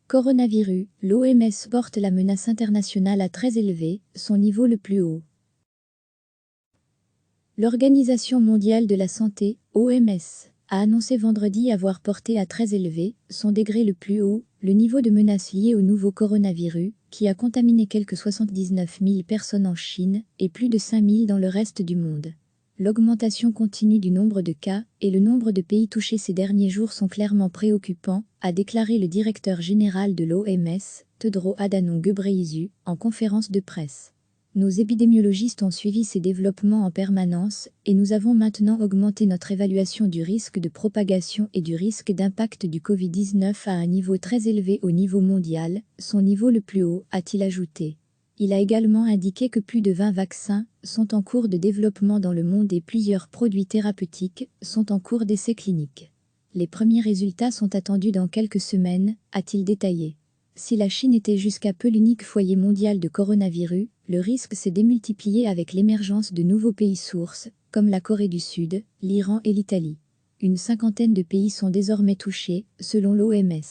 Coronavirus, l'OMS porte la menace internationale à très élevé, son niveau le plus haut. L'Organisation mondiale de la santé, OMS, a annoncé vendredi avoir porté à très élevé, son degré le plus haut, le niveau de menace lié au nouveau coronavirus, qui a contaminé quelques 79 000 personnes en Chine et plus de 5 000 dans le reste du monde. L'augmentation continue du nombre de cas et le nombre de pays touchés ces derniers jours sont clairement préoccupants, a déclaré le directeur général de l'OMS, Tedros Adhanom Ghebreyesus, en conférence de presse. Nos épidémiologistes ont suivi ces développements en permanence et nous avons maintenant augmenté notre évaluation du risque de propagation et du risque d'impact du Covid-19 à un niveau très élevé au niveau mondial, son niveau le plus haut, a-t-il ajouté. Il a également indiqué que plus de 20 vaccins sont en cours de développement dans le monde et plusieurs produits thérapeutiques sont en cours d'essais cliniques. Les premiers résultats sont attendus dans quelques semaines, a-t-il détaillé. Si la Chine était jusqu'à peu l'unique foyer mondial de coronavirus, le risque s'est démultiplié avec l'émergence de nouveaux pays sources, comme la Corée du Sud, l'Iran et l'Italie. Une cinquantaine de pays sont désormais touchés, selon l'OMS.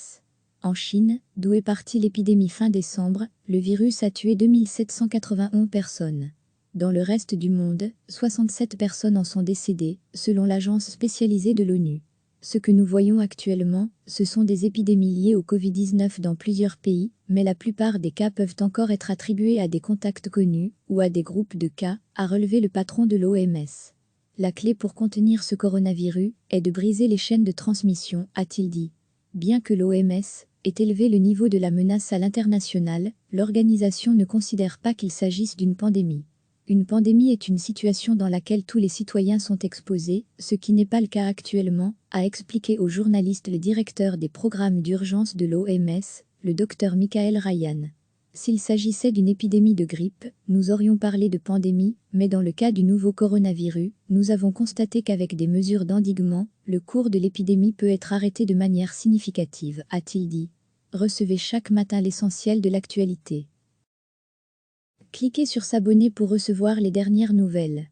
En Chine, d'où est partie l'épidémie fin décembre, le virus a tué 2791 personnes. Dans le reste du monde, 67 personnes en sont décédées, selon l'agence spécialisée de l'ONU. Ce que nous voyons actuellement, ce sont des épidémies liées au Covid-19 dans plusieurs pays, mais la plupart des cas peuvent encore être attribués à des contacts connus ou à des groupes de cas, a relevé le patron de l'OMS. La clé pour contenir ce coronavirus est de briser les chaînes de transmission, a-t-il dit. Bien que l'OMS ait élevé le niveau de la menace à l'international, l'organisation ne considère pas qu'il s'agisse d'une pandémie. Une pandémie est une situation dans laquelle tous les citoyens sont exposés, ce qui n'est pas le cas actuellement, a expliqué aux journalistes le directeur des programmes d'urgence de l'OMS, le Dr Michael Ryan. S'il s'agissait d'une épidémie de grippe, nous aurions parlé de pandémie, mais dans le cas du nouveau coronavirus, nous avons constaté qu'avec des mesures d'endiguement, le cours de l'épidémie peut être arrêté de manière significative, a-t-il dit. Recevez chaque matin l'essentiel de l'actualité. Cliquez sur s'abonner pour recevoir les dernières nouvelles.